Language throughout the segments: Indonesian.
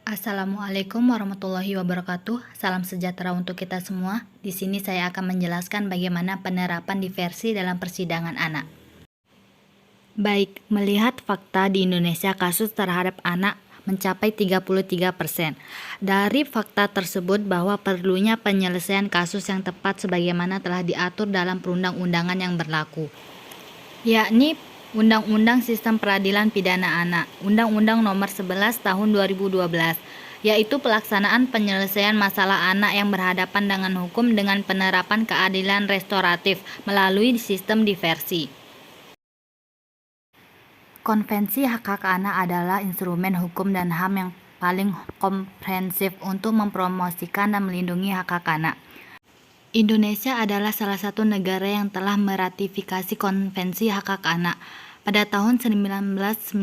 Assalamualaikum warahmatullahi wabarakatuh. Salam sejahtera untuk kita semua. Di sini saya akan menjelaskan bagaimana penerapan diversi dalam persidangan anak. Baik, melihat fakta di Indonesia kasus terhadap anak mencapai 33%. Dari fakta tersebut bahwa perlunya penyelesaian kasus yang tepat sebagaimana telah diatur dalam perundang-undangan yang berlaku, yakni Undang-Undang Sistem Peradilan Pidana Anak, Undang-Undang Nomor 11 Tahun 2012, yaitu pelaksanaan penyelesaian masalah anak yang berhadapan dengan hukum dengan penerapan keadilan restoratif melalui sistem diversi. Konvensi Hak-Hak Anak adalah instrumen hukum dan HAM yang paling komprehensif untuk mempromosikan dan melindungi hak-hak anak. Indonesia adalah salah satu negara yang telah meratifikasi Konvensi Hak-Hak Anak pada tahun 1990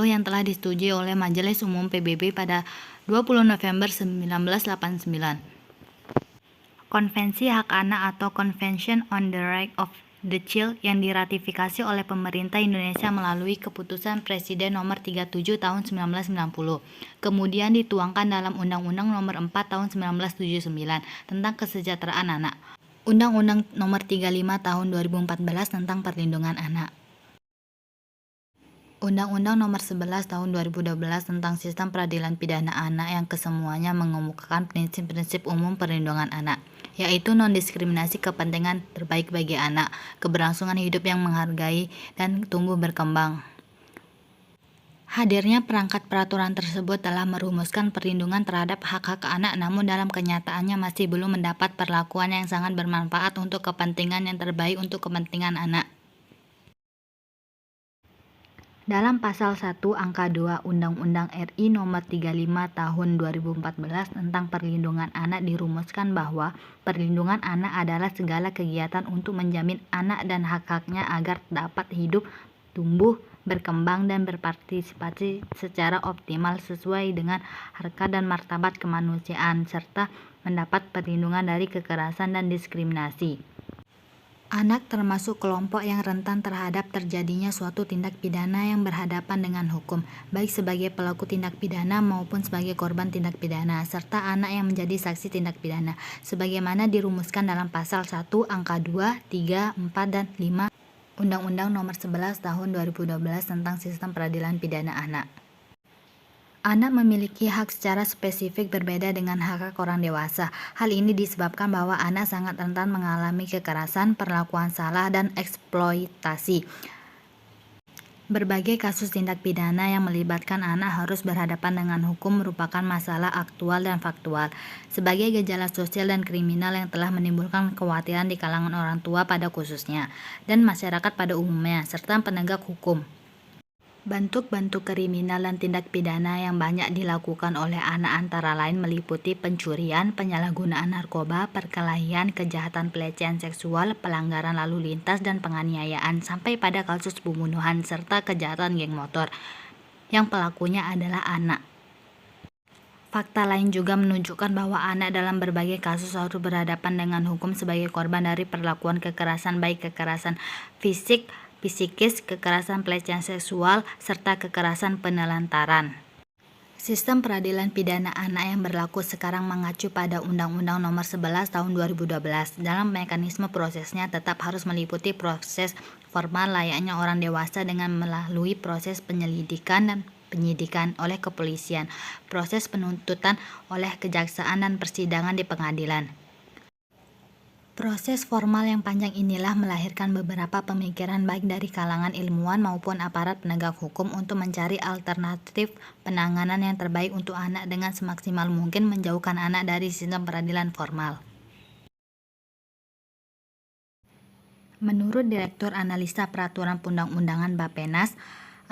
yang telah disetujui oleh Majelis Umum PBB pada 20 November 1989. Konvensi Hak Anak atau Convention on the Right of the Child yang diratifikasi oleh pemerintah Indonesia melalui Keputusan Presiden Nomor 37 Tahun 1990. Kemudian dituangkan dalam Undang-Undang Nomor 4 Tahun 1979 tentang Kesejahteraan Anak. Undang-Undang Nomor 35 Tahun 2014 tentang Perlindungan Anak. Undang-Undang Nomor 11 Tahun 2012 tentang Sistem Peradilan Pidana Anak yang kesemuanya mengemukakan prinsip-prinsip umum perlindungan anak, yaitu non-diskriminasi, kepentingan terbaik bagi anak, keberlangsungan hidup yang menghargai dan tumbuh berkembang. Hadirnya perangkat peraturan tersebut telah merumuskan perlindungan terhadap hak-hak anak, namun dalam kenyataannya masih belum mendapat perlakuan yang sangat bermanfaat untuk kepentingan yang terbaik untuk kepentingan anak. Dalam Pasal 1 Angka 2 Undang-Undang RI Nomor 35 Tahun 2014 tentang Perlindungan Anak dirumuskan bahwa perlindungan anak adalah segala kegiatan untuk menjamin anak dan hak-haknya agar dapat hidup, tumbuh, berkembang, dan berpartisipasi secara optimal sesuai dengan harkat dan martabat kemanusiaan, serta mendapat perlindungan dari kekerasan dan diskriminasi. Anak termasuk kelompok yang rentan terhadap terjadinya suatu tindak pidana yang berhadapan dengan hukum, baik sebagai pelaku tindak pidana maupun sebagai korban tindak pidana, serta anak yang menjadi saksi tindak pidana, sebagaimana dirumuskan dalam Pasal 1 Angka 2, 3, 4, dan 5 Undang-Undang Nomor 11 Tahun 2012 tentang Sistem Peradilan Pidana Anak. Anak memiliki hak secara spesifik berbeda dengan hak-hak orang dewasa. Hal ini disebabkan bahwa anak sangat rentan mengalami kekerasan, perlakuan salah, dan eksploitasi. Berbagai kasus tindak pidana yang melibatkan anak harus berhadapan dengan hukum merupakan masalah aktual dan faktual, sebagai gejala sosial dan kriminal yang telah menimbulkan kekhawatiran di kalangan orang tua pada khususnya, dan masyarakat pada umumnya, serta penegak hukum. Bentuk-bentuk kriminal dan tindak pidana yang banyak dilakukan oleh anak antara lain meliputi pencurian, penyalahgunaan narkoba, perkelahian, kejahatan pelecehan seksual, pelanggaran lalu lintas, dan penganiayaan, sampai pada kasus pembunuhan serta kejahatan geng motor, yang pelakunya adalah anak. Fakta lain juga menunjukkan bahwa anak dalam berbagai kasus harus berhadapan dengan hukum sebagai korban dari perlakuan kekerasan, baik kekerasan fisik, psikis, kekerasan pelecehan seksual, serta kekerasan penelantaran. Sistem peradilan pidana anak yang berlaku sekarang mengacu pada Undang-Undang Nomor 11 Tahun 2012. Dalam mekanisme prosesnya tetap harus meliputi proses formal layaknya orang dewasa dengan melalui proses penyelidikan dan penyidikan oleh kepolisian, proses penuntutan oleh kejaksaan, dan persidangan di pengadilan. Proses formal yang panjang inilah melahirkan beberapa pemikiran baik dari kalangan ilmuwan maupun aparat penegak hukum untuk mencari alternatif penanganan yang terbaik untuk anak dengan semaksimal mungkin menjauhkan anak dari sistem peradilan formal. Menurut Direktur Analisa Peraturan Perundang-undangan Bappenas,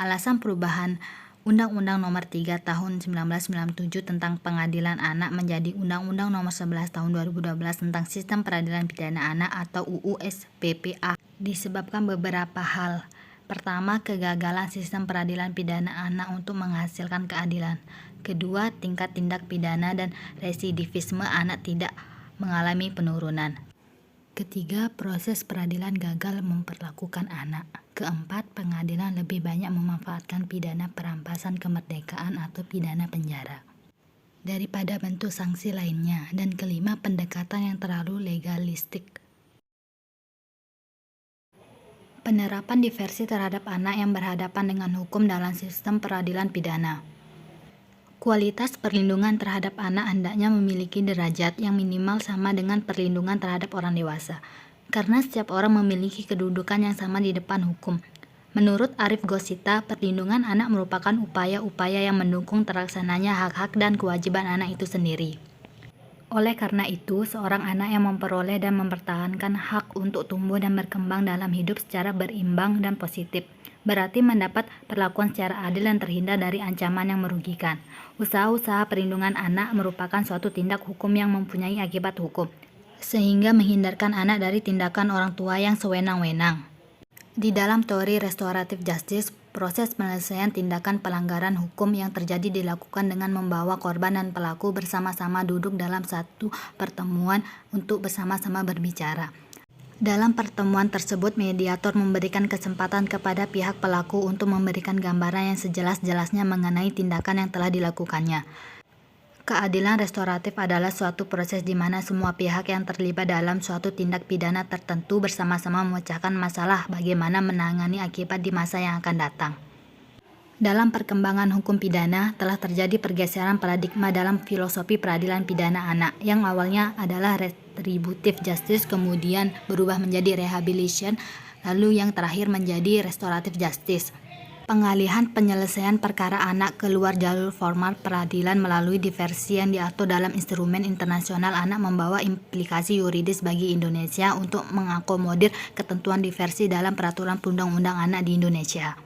alasan perubahan Undang-Undang Nomor 3 Tahun 1997 tentang Pengadilan Anak menjadi Undang-Undang Nomor 11 Tahun 2012 tentang Sistem Peradilan Pidana Anak atau UU SPPA disebabkan beberapa hal. Pertama, kegagalan sistem peradilan pidana anak untuk menghasilkan keadilan. Kedua, tingkat tindak pidana dan residivisme anak tidak mengalami penurunan. Ketiga, proses peradilan gagal memperlakukan anak. Keempat, pengadilan lebih banyak memanfaatkan pidana perampasan kemerdekaan atau pidana penjara. daripada bentuk sanksi lainnya. Dan kelima, pendekatan yang terlalu legalistik. Penerapan diversi terhadap anak yang berhadapan dengan hukum dalam sistem peradilan pidana. Kualitas perlindungan terhadap anak hendaknya memiliki derajat yang minimal sama dengan perlindungan terhadap orang dewasa, karena setiap orang memiliki kedudukan yang sama di depan hukum. Menurut Arif Gosita, perlindungan anak merupakan upaya-upaya yang mendukung terlaksananya hak-hak dan kewajiban anak itu sendiri. Oleh karena itu, seorang anak yang memperoleh dan mempertahankan hak untuk tumbuh dan berkembang dalam hidup secara berimbang dan positif, berarti mendapat perlakuan secara adil dan terhindar dari ancaman yang merugikan. Usaha-usaha perlindungan anak merupakan suatu tindak hukum yang mempunyai akibat hukum, sehingga menghindarkan anak dari tindakan orang tua yang sewenang-wenang. Di dalam teori restoratif justice, proses penyelesaian tindakan pelanggaran hukum yang terjadi dilakukan dengan membawa korban dan pelaku bersama-sama duduk dalam satu pertemuan untuk bersama-sama berbicara. Dalam pertemuan tersebut, mediator memberikan kesempatan kepada pihak pelaku untuk memberikan gambaran yang sejelas-jelasnya mengenai tindakan yang telah dilakukannya. Keadilan restoratif adalah suatu proses di mana semua pihak yang terlibat dalam suatu tindak pidana tertentu bersama-sama memecahkan masalah bagaimana menangani akibat di masa yang akan datang. Dalam perkembangan hukum pidana, telah terjadi pergeseran paradigma dalam filosofi peradilan pidana anak, yang awalnya adalah retributive justice, kemudian berubah menjadi rehabilitation, lalu yang terakhir menjadi restorative justice. Pengalihan penyelesaian perkara anak keluar jalur formal peradilan melalui diversi yang diatur dalam instrumen internasional anak membawa implikasi yuridis bagi Indonesia untuk mengakomodir ketentuan diversi dalam peraturan perundang-undang anak di Indonesia.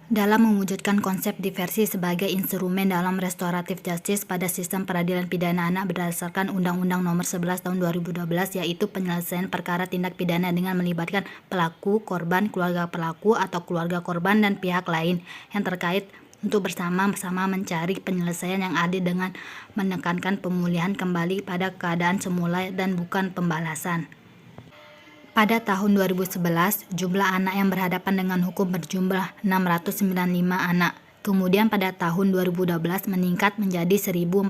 Dalam mewujudkan konsep diversi sebagai instrumen dalam restoratif justice pada sistem peradilan pidana anak berdasarkan Undang-Undang Nomor 11 Tahun 2012, yaitu penyelesaian perkara tindak pidana dengan melibatkan pelaku, korban, keluarga pelaku atau keluarga korban dan pihak lain yang terkait untuk bersama-sama mencari penyelesaian yang adil dengan menekankan pemulihan kembali pada keadaan semula dan bukan pembalasan. Pada tahun 2011, jumlah anak yang berhadapan dengan hukum berjumlah 695 anak. Kemudian pada tahun 2012 meningkat menjadi 1.413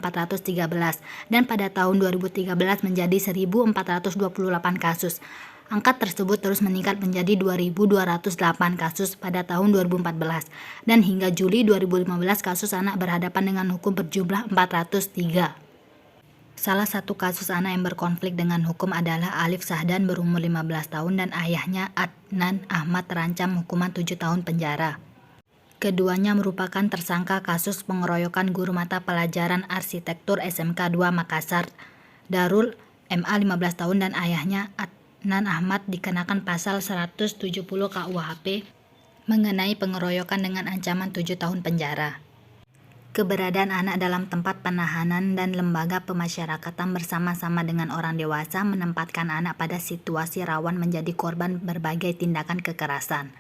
dan pada tahun 2013 menjadi 1.428 kasus. Angka tersebut terus meningkat menjadi 2.208 kasus pada tahun 2014 dan hingga Juli 2015 kasus anak berhadapan dengan hukum berjumlah 403. Salah satu kasus anak yang berkonflik dengan hukum adalah Alif Sahdan berumur 15 tahun dan ayahnya Adnan Ahmad terancam hukuman 7 tahun penjara. Keduanya merupakan tersangka kasus pengeroyokan guru mata pelajaran arsitektur SMK 2 Makassar. Darul MA 15 tahun dan ayahnya Adnan Ahmad dikenakan pasal 170 KUHP mengenai pengeroyokan dengan ancaman 7 tahun penjara. Keberadaan anak dalam tempat penahanan dan lembaga pemasyarakatan bersama-sama dengan orang dewasa menempatkan anak pada situasi rawan menjadi korban berbagai tindakan kekerasan.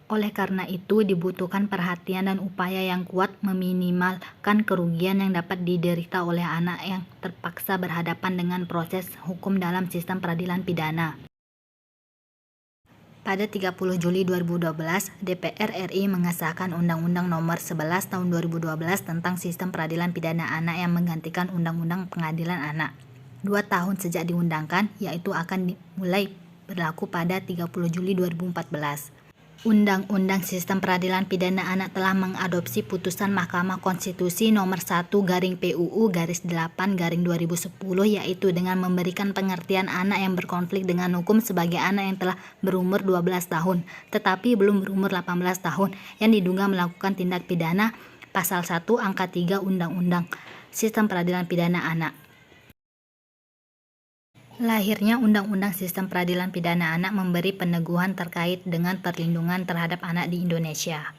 Oleh karena itu, dibutuhkan perhatian dan upaya yang kuat meminimalkan kerugian yang dapat diderita oleh anak yang terpaksa berhadapan dengan proses hukum dalam sistem peradilan pidana. Pada 30 Juli 2012, DPR RI mengesahkan Undang-Undang Nomor 11 Tahun 2012 tentang Sistem Peradilan Pidana Anak yang menggantikan Undang-Undang Pengadilan Anak. 2 tahun sejak diundangkan, yaitu akan mulai berlaku pada 30 Juli 2014. Undang-Undang Sistem Peradilan Pidana Anak telah mengadopsi putusan Mahkamah Konstitusi Nomor 1/PUU-8/2010, yaitu dengan memberikan pengertian anak yang berkonflik dengan hukum sebagai anak yang telah berumur 12 tahun tetapi belum berumur 18 tahun yang diduga melakukan tindak pidana Pasal 1 Angka 3 Undang-Undang Sistem Peradilan Pidana Anak. Lahirnya Undang-Undang Sistem Peradilan Pidana Anak memberi peneguhan terkait dengan perlindungan terhadap anak di Indonesia.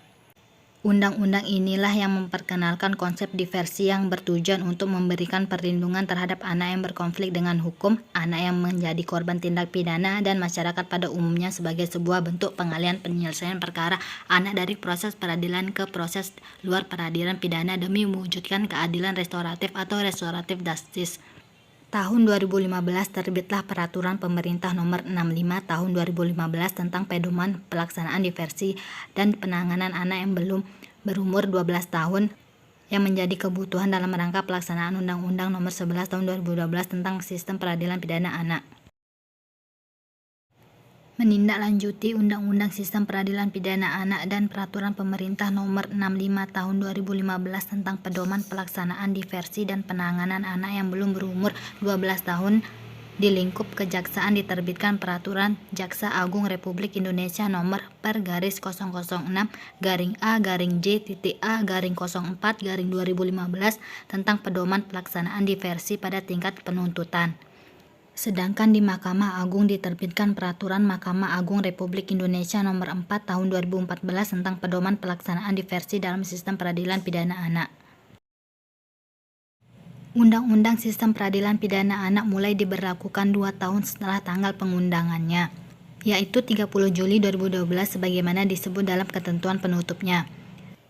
Undang-undang inilah yang memperkenalkan konsep diversi yang bertujuan untuk memberikan perlindungan terhadap anak yang berkonflik dengan hukum, anak yang menjadi korban tindak pidana, dan masyarakat pada umumnya sebagai sebuah bentuk pengalihan penyelesaian perkara anak dari proses peradilan ke proses luar peradilan pidana demi mewujudkan keadilan restoratif atau restoratif justice. Tahun 2015 terbitlah Peraturan Pemerintah Nomor 65 Tahun 2015 tentang pedoman pelaksanaan diversi dan penanganan anak yang belum berumur 12 tahun yang menjadi kebutuhan dalam rangka pelaksanaan Undang-Undang Nomor 11 Tahun 2012 tentang Sistem Peradilan Pidana Anak. Menindaklanjuti Undang-Undang Sistem Peradilan Pidana Anak dan Peraturan Pemerintah Nomor 65 Tahun 2015 tentang Pedoman Pelaksanaan Diversi dan Penanganan Anak yang belum berumur 12 tahun, di lingkup Kejaksaan diterbitkan Peraturan Jaksa Agung Republik Indonesia Nomor per/006-J.A/04/2015 tentang Pedoman Pelaksanaan Diversi pada tingkat penuntutan. Sedangkan di Mahkamah Agung diterbitkan Peraturan Mahkamah Agung Republik Indonesia Nomor 4 Tahun 2014 tentang Pedoman Pelaksanaan Diversi dalam Sistem Peradilan Pidana Anak. Undang-Undang Sistem Peradilan Pidana Anak mulai diberlakukan 2 tahun setelah tanggal pengundangannya, yaitu 30 Juli 2012 sebagaimana disebut dalam ketentuan penutupnya.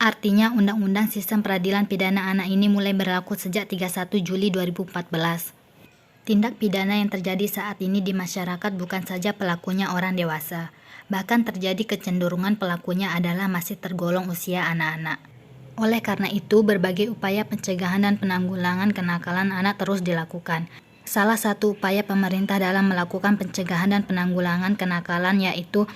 Artinya Undang-Undang Sistem Peradilan Pidana Anak ini mulai berlaku sejak 31 Juli 2014. Tindak pidana yang terjadi saat ini di masyarakat bukan saja pelakunya orang dewasa, bahkan terjadi kecenderungan pelakunya adalah masih tergolong usia anak-anak. Oleh karena itu, berbagai upaya pencegahan dan penanggulangan kenakalan anak terus dilakukan. Salah satu upaya pemerintah dalam melakukan pencegahan dan penanggulangan kenakalan yaitu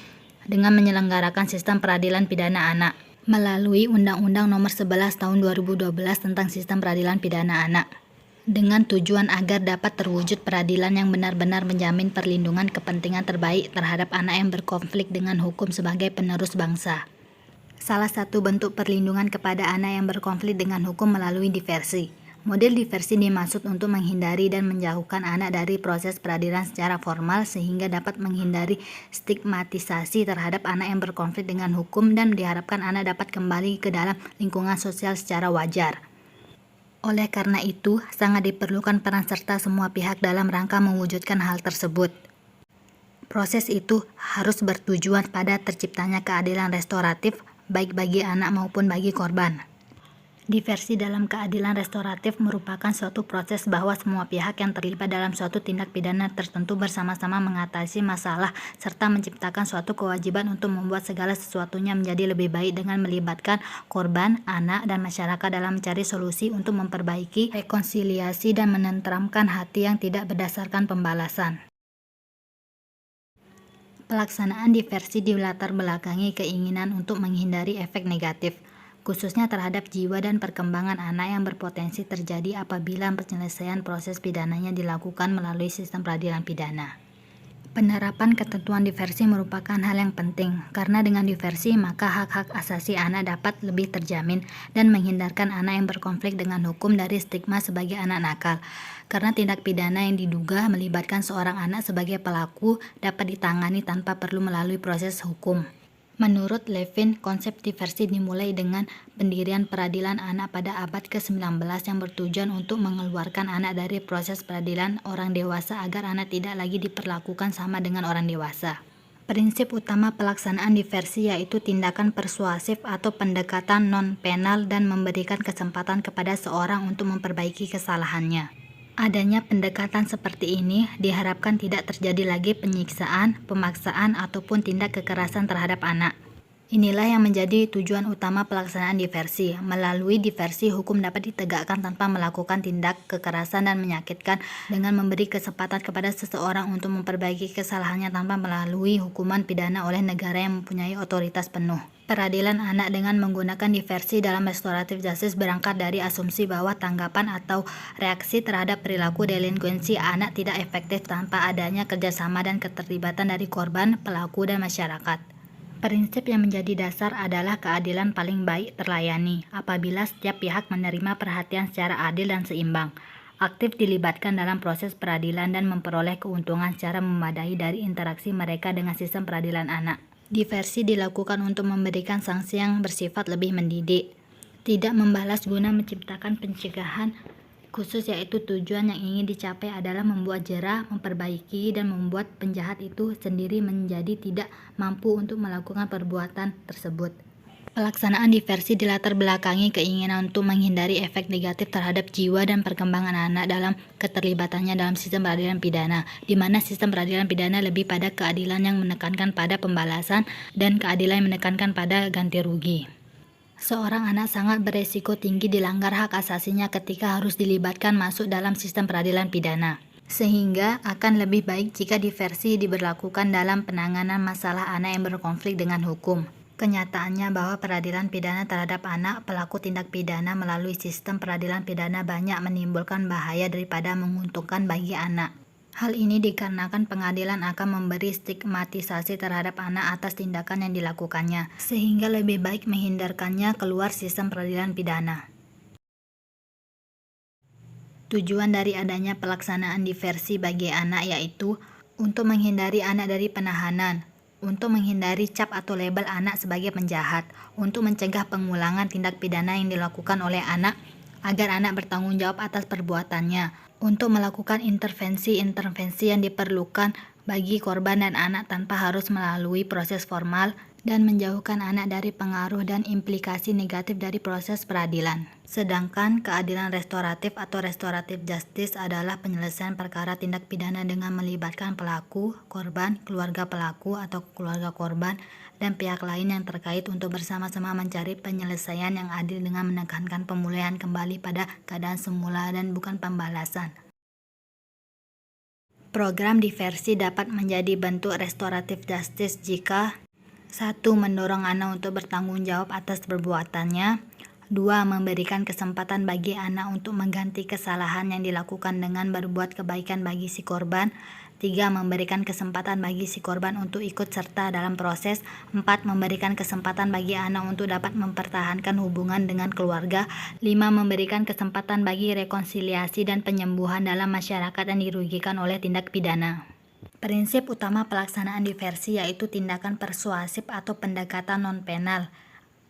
dengan menyelenggarakan sistem peradilan pidana anak melalui Undang-Undang Nomor 11 Tahun 2012 tentang Sistem Peradilan Pidana Anak, dengan tujuan agar dapat terwujud peradilan yang benar-benar menjamin perlindungan kepentingan terbaik terhadap anak yang berkonflik dengan hukum sebagai penerus bangsa. Salah satu bentuk perlindungan kepada anak yang berkonflik dengan hukum melalui diversi. Model diversi dimaksud untuk menghindari dan menjauhkan anak dari proses peradilan secara formal sehingga dapat menghindari stigmatisasi terhadap anak yang berkonflik dengan hukum dan diharapkan anak dapat kembali ke dalam lingkungan sosial secara wajar. Oleh karena itu, sangat diperlukan peran serta semua pihak dalam rangka mewujudkan hal tersebut. Proses itu harus bertujuan pada terciptanya keadilan restoratif baik bagi anak maupun bagi korban. Diversi dalam keadilan restoratif merupakan suatu proses bahwa semua pihak yang terlibat dalam suatu tindak pidana tertentu bersama-sama mengatasi masalah serta menciptakan suatu kewajiban untuk membuat segala sesuatunya menjadi lebih baik dengan melibatkan korban, anak, dan masyarakat dalam mencari solusi untuk memperbaiki rekonsiliasi dan menenteramkan hati yang tidak berdasarkan pembalasan. Pelaksanaan diversi dilatar belakangi keinginan untuk menghindari efek negatif, khususnya terhadap jiwa dan perkembangan anak yang berpotensi terjadi apabila penyelesaian proses pidananya dilakukan melalui sistem peradilan pidana. Penerapan ketentuan diversi merupakan hal yang penting, karena dengan diversi maka hak-hak asasi anak dapat lebih terjamin dan menghindarkan anak yang berkonflik dengan hukum dari stigma sebagai anak nakal. Karena tindak pidana yang diduga melibatkan seorang anak sebagai pelaku dapat ditangani tanpa perlu melalui proses hukum. Menurut Levin, konsep diversi dimulai dengan pendirian peradilan anak pada abad ke-19 yang bertujuan untuk mengeluarkan anak dari proses peradilan orang dewasa agar anak tidak lagi diperlakukan sama dengan orang dewasa. Prinsip utama pelaksanaan diversi yaitu tindakan persuasif atau pendekatan non-penal dan memberikan kesempatan kepada seorang untuk memperbaiki kesalahannya. Adanya pendekatan seperti ini diharapkan tidak terjadi lagi penyiksaan, pemaksaan, ataupun tindak kekerasan terhadap anak. Inilah yang menjadi tujuan utama pelaksanaan diversi. Melalui diversi, hukum dapat ditegakkan tanpa melakukan tindak kekerasan dan menyakitkan dengan memberi kesempatan kepada seseorang untuk memperbaiki kesalahannya tanpa melalui hukuman pidana oleh negara yang mempunyai otoritas penuh. Peradilan anak dengan menggunakan diversi dalam restoratif justice berangkat dari asumsi bahwa tanggapan atau reaksi terhadap perilaku delinkuensi anak tidak efektif tanpa adanya kerjasama dan keterlibatan dari korban, pelaku, dan masyarakat. Prinsip yang menjadi dasar adalah keadilan paling baik terlayani apabila setiap pihak menerima perhatian secara adil dan seimbang, aktif dilibatkan dalam proses peradilan dan memperoleh keuntungan secara memadai dari interaksi mereka dengan sistem peradilan anak. Diversi dilakukan untuk memberikan sanksi yang bersifat lebih mendidik, tidak membalas guna menciptakan pencegahan khusus, yaitu tujuan yang ingin dicapai adalah membuat jera, memperbaiki, dan membuat penjahat itu sendiri menjadi tidak mampu untuk melakukan perbuatan tersebut. Pelaksanaan diversi dilatar belakangi keinginan untuk menghindari efek negatif terhadap jiwa dan perkembangan anak dalam keterlibatannya dalam sistem peradilan pidana, di mana sistem peradilan pidana lebih pada keadilan yang menekankan pada pembalasan dan keadilan yang menekankan pada ganti rugi. Seorang anak sangat beresiko tinggi dilanggar hak asasinya ketika harus dilibatkan masuk dalam sistem peradilan pidana. Sehingga akan lebih baik jika diversi diberlakukan dalam penanganan masalah anak yang berkonflik dengan hukum. Kenyataannya bahwa peradilan pidana terhadap anak pelaku tindak pidana melalui sistem peradilan pidana banyak menimbulkan bahaya daripada menguntungkan bagi anak. Hal ini dikarenakan pengadilan akan memberi stigmatisasi terhadap anak atas tindakan yang dilakukannya, sehingga lebih baik menghindarkannya keluar sistem peradilan pidana. Tujuan dari adanya pelaksanaan diversi bagi anak yaitu untuk menghindari anak dari penahanan, untuk menghindari cap atau label anak sebagai penjahat, untuk mencegah pengulangan tindak pidana yang dilakukan oleh anak agar anak bertanggung jawab atas perbuatannya, untuk melakukan intervensi-intervensi yang diperlukan bagi korban dan anak tanpa harus melalui proses formal, dan menjauhkan anak dari pengaruh dan implikasi negatif dari proses peradilan. Sedangkan keadilan restoratif atau restoratif justice adalah penyelesaian perkara tindak pidana dengan melibatkan pelaku, korban, keluarga pelaku atau keluarga korban, dan pihak lain yang terkait untuk bersama-sama mencari penyelesaian yang adil dengan menekankan pemulihan kembali pada keadaan semula dan bukan pembalasan. Program diversi dapat menjadi bentuk restoratif justice jika 1. Mendorong anak untuk bertanggung jawab atas perbuatannya. 2. Memberikan kesempatan bagi anak untuk mengganti kesalahan yang dilakukan dengan berbuat kebaikan bagi si korban. 3. Memberikan kesempatan bagi si korban untuk ikut serta dalam proses. 4. Memberikan kesempatan bagi anak untuk dapat mempertahankan hubungan dengan keluarga. 5. Memberikan kesempatan bagi rekonsiliasi dan penyembuhan dalam masyarakat yang dirugikan oleh tindak pidana. Prinsip utama pelaksanaan diversi yaitu tindakan persuasif atau pendekatan non-penal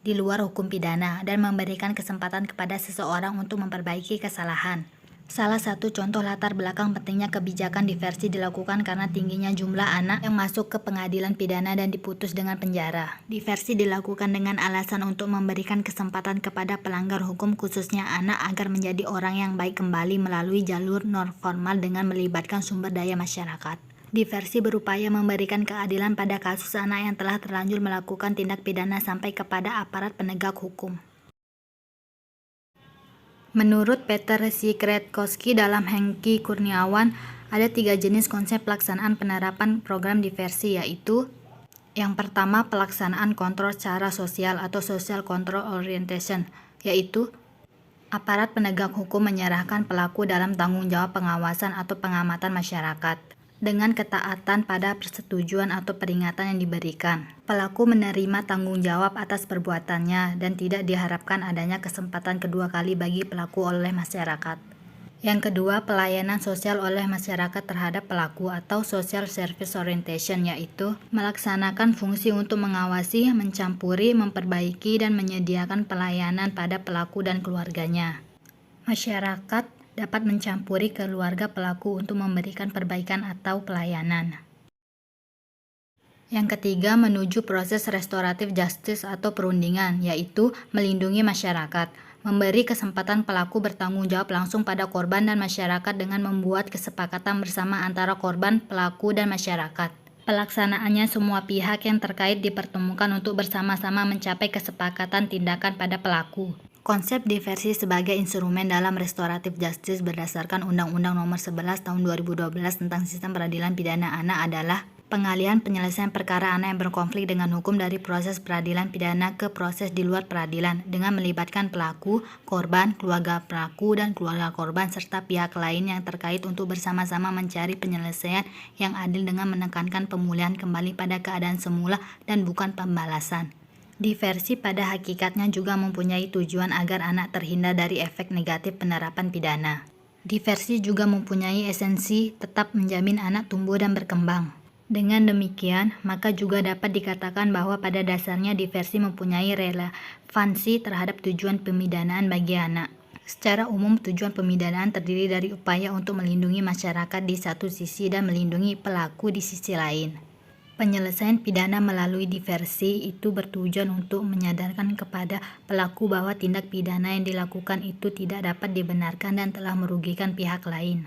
di luar hukum pidana dan memberikan kesempatan kepada seseorang untuk memperbaiki kesalahan. Salah satu contoh latar belakang pentingnya kebijakan diversi dilakukan karena tingginya jumlah anak yang masuk ke pengadilan pidana dan diputus dengan penjara. Diversi dilakukan dengan alasan untuk memberikan kesempatan kepada pelanggar hukum khususnya anak agar menjadi orang yang baik kembali melalui jalur non-formal dengan melibatkan sumber daya masyarakat. Diversi berupaya memberikan keadilan pada kasus anak yang telah terlanjur melakukan tindak pidana sampai kepada aparat penegak hukum. Menurut Peter Sikretkowski dalam Hengki Kurniawan, ada 3 jenis konsep pelaksanaan penerapan program diversi yaitu yang pertama pelaksanaan kontrol secara sosial atau social control orientation, yaitu aparat penegak hukum menyerahkan pelaku dalam tanggung jawab pengawasan atau pengamatan masyarakat. Dengan ketaatan pada persetujuan atau peringatan yang diberikan, pelaku menerima tanggung jawab atas perbuatannya dan tidak diharapkan adanya kesempatan kedua kali bagi pelaku oleh masyarakat. Yang kedua, pelayanan sosial oleh masyarakat terhadap pelaku atau social service orientation, yaitu melaksanakan fungsi untuk mengawasi, mencampuri, memperbaiki, dan menyediakan pelayanan pada pelaku dan keluarganya. Masyarakat dapat mencampuri keluarga pelaku untuk memberikan perbaikan atau pelayanan. Yang ketiga, menuju proses restoratif justice atau perundingan, yaitu melindungi masyarakat, memberi kesempatan pelaku bertanggung jawab langsung pada korban dan masyarakat dengan membuat kesepakatan bersama antara korban, pelaku, dan masyarakat. Pelaksanaannya semua pihak yang terkait dipertemukan untuk bersama-sama mencapai kesepakatan tindakan pada pelaku. Konsep diversi sebagai instrumen dalam restoratif justice berdasarkan Undang-Undang Nomor 11 Tahun 2012 tentang Sistem Peradilan Pidana Anak adalah pengalihan penyelesaian perkara anak yang berkonflik dengan hukum dari proses peradilan pidana ke proses di luar peradilan dengan melibatkan pelaku, korban, keluarga pelaku, dan keluarga korban serta pihak lain yang terkait untuk bersama-sama mencari penyelesaian yang adil dengan menekankan pemulihan kembali pada keadaan semula dan bukan pembalasan. Diversi pada hakikatnya juga mempunyai tujuan agar anak terhindar dari efek negatif penerapan pidana. Diversi juga mempunyai esensi tetap menjamin anak tumbuh dan berkembang. Dengan demikian, maka juga dapat dikatakan bahwa pada dasarnya diversi mempunyai relevansi terhadap tujuan pemidanaan bagi anak. Secara umum, tujuan pemidanaan terdiri dari upaya untuk melindungi masyarakat di satu sisi dan melindungi pelaku di sisi lain. Penyelesaian pidana melalui diversi itu bertujuan untuk menyadarkan kepada pelaku bahwa tindak pidana yang dilakukan itu tidak dapat dibenarkan dan telah merugikan pihak lain.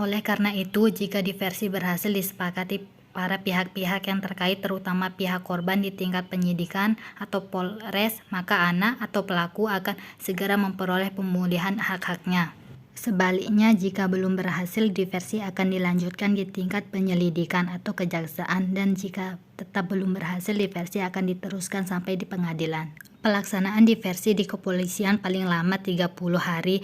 Oleh karena itu, jika diversi berhasil disepakati para pihak-pihak yang terkait terutama pihak korban di tingkat penyidikan atau Polres, maka anak atau pelaku akan segera memperoleh pemulihan hak-haknya. Sebaliknya, jika belum berhasil, diversi akan dilanjutkan di tingkat penyelidikan atau kejaksaan, dan jika tetap belum berhasil, diversi akan diteruskan sampai di pengadilan. Pelaksanaan diversi di kepolisian paling lama 30 hari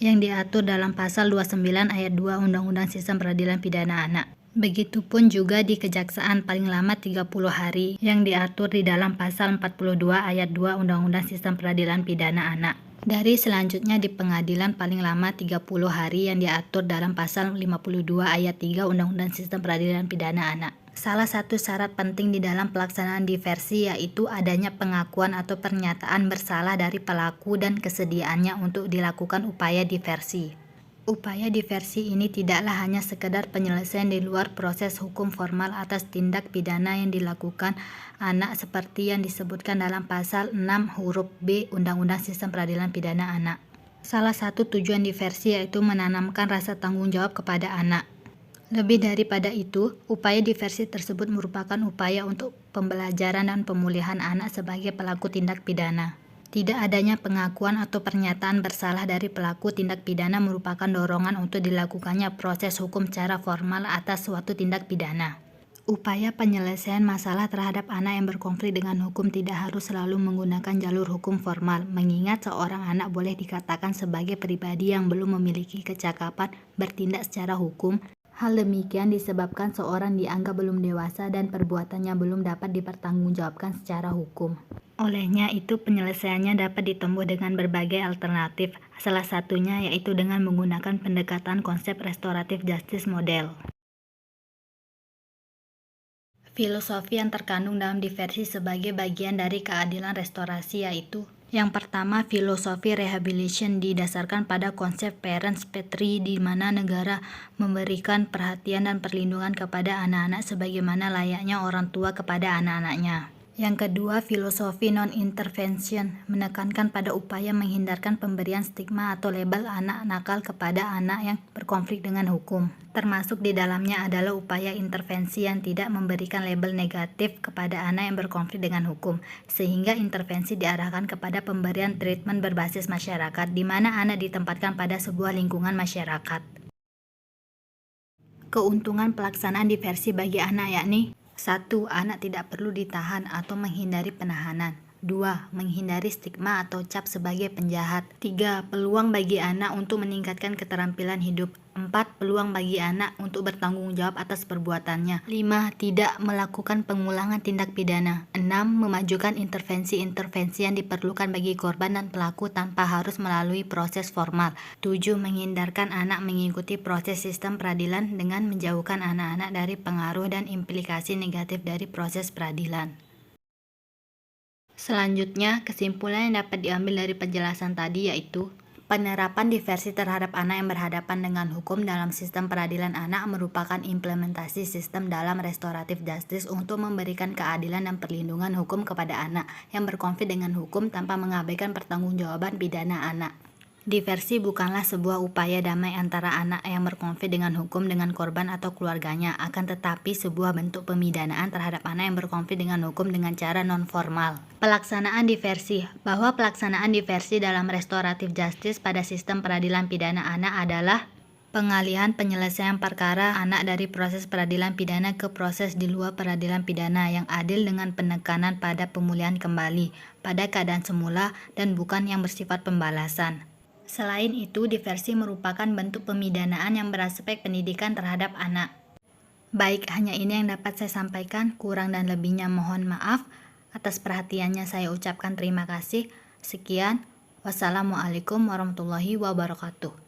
yang diatur dalam pasal 29 ayat 2 Undang-Undang Sistem Peradilan Pidana Anak. Begitupun juga di kejaksaan paling lama 30 hari yang diatur di dalam pasal 42 ayat 2 Undang-Undang Sistem Peradilan Pidana Anak. Dari selanjutnya di pengadilan paling lama 30 hari yang diatur dalam pasal 52 ayat 3 Undang-Undang Sistem Peradilan Pidana Anak. Salah satu syarat penting di dalam pelaksanaan diversi yaitu adanya pengakuan atau pernyataan bersalah dari pelaku dan kesediaannya untuk dilakukan upaya diversi. Upaya diversi ini tidaklah hanya sekedar penyelesaian di luar proses hukum formal atas tindak pidana yang dilakukan anak seperti yang disebutkan dalam pasal 6 huruf B Undang-Undang Sistem Peradilan Pidana Anak. Salah satu tujuan diversi yaitu menanamkan rasa tanggung jawab kepada anak. Lebih daripada itu, upaya diversi tersebut merupakan upaya untuk pembelajaran dan pemulihan anak sebagai pelaku tindak pidana. Tidak adanya pengakuan atau pernyataan bersalah dari pelaku tindak pidana merupakan dorongan untuk dilakukannya proses hukum secara formal atas suatu tindak pidana. Upaya penyelesaian masalah terhadap anak yang berkonflik dengan hukum tidak harus selalu menggunakan jalur hukum formal, mengingat seorang anak boleh dikatakan sebagai pribadi yang belum memiliki kecakapan bertindak secara hukum. Hal demikian disebabkan seorang dianggap belum dewasa dan perbuatannya belum dapat dipertanggungjawabkan secara hukum. Olehnya itu penyelesaiannya dapat ditempuh dengan berbagai alternatif, salah satunya yaitu dengan menggunakan pendekatan konsep restoratif justice model. Filosofi yang terkandung dalam diversi sebagai bagian dari keadilan restorasi yaitu: yang pertama, filosofi rehabilitation didasarkan pada konsep parents patrie di mana negara memberikan perhatian dan perlindungan kepada anak-anak sebagaimana layaknya orang tua kepada anak-anaknya. Yang kedua, filosofi non-intervention menekankan pada upaya menghindarkan pemberian stigma atau label anak nakal kepada anak yang berkonflik dengan hukum. Termasuk di dalamnya adalah upaya intervensi yang tidak memberikan label negatif kepada anak yang berkonflik dengan hukum, sehingga intervensi diarahkan kepada pemberian treatment berbasis masyarakat, di mana anak ditempatkan pada sebuah lingkungan masyarakat. Keuntungan pelaksanaan diversi bagi anak yakni: 1. Anak tidak perlu ditahan atau menghindari penahanan. 2. Menghindari stigma atau cap sebagai penjahat. 3. Peluang bagi anak untuk meningkatkan keterampilan hidup. 4. Peluang bagi anak untuk bertanggung jawab atas perbuatannya. 5. Tidak melakukan pengulangan tindak pidana. 6. Memajukan intervensi-intervensi yang diperlukan bagi korban dan pelaku tanpa harus melalui proses formal. 7. Menghindarkan anak mengikuti proses sistem peradilan dengan menjauhkan anak-anak dari pengaruh dan implikasi negatif dari proses peradilan. Selanjutnya, kesimpulan yang dapat diambil dari penjelasan tadi yaitu: penerapan diversi terhadap anak yang berhadapan dengan hukum dalam sistem peradilan anak merupakan implementasi sistem dalam restoratif justice untuk memberikan keadilan dan perlindungan hukum kepada anak yang berkonflik dengan hukum tanpa mengabaikan pertanggungjawaban pidana anak. Diversi bukanlah sebuah upaya damai antara anak yang berkonflik dengan hukum dengan korban atau keluarganya, akan tetapi sebuah bentuk pemidanaan terhadap anak yang berkonflik dengan hukum dengan cara non-formal. Pelaksanaan diversi. Bahwa pelaksanaan diversi dalam restoratif justice pada sistem peradilan pidana anak adalah pengalihan penyelesaian perkara anak dari proses peradilan pidana ke proses di luar peradilan pidana yang adil dengan penekanan pada pemulihan kembali pada keadaan semula dan bukan yang bersifat pembalasan. Selain itu, diversi merupakan bentuk pemidanaan yang beraspek pendidikan terhadap anak. Baik, hanya ini yang dapat saya sampaikan. Kurang dan lebihnya mohon maaf. Atas perhatiannya saya ucapkan terima kasih. Sekian. Wassalamualaikum warahmatullahi wabarakatuh.